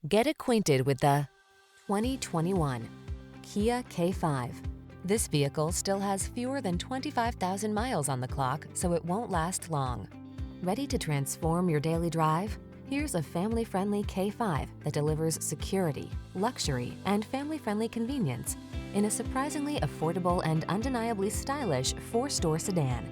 Get acquainted with the 2021 Kia K5. This vehicle still has fewer than 25,000 miles on the clock, so it won't last long. Ready to transform your daily drive? Here's a family-friendly K5 that delivers security, luxury, and family-friendly convenience in a surprisingly affordable and undeniably stylish 4-door sedan.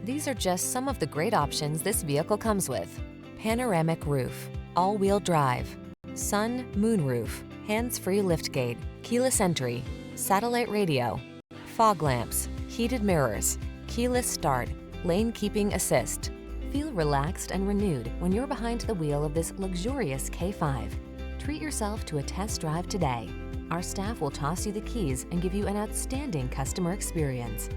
These are just some of the great options this vehicle comes with: panoramic roof, all-wheel drive, sun moonroof, hands-free liftgate, keyless entry, satellite radio, fog lamps, heated mirrors, keyless start, lane keeping assist. Feel relaxed and renewed when you're behind the wheel of this luxurious K5. Treat yourself to a test drive today. Our staff will toss you the keys and give you an outstanding customer experience.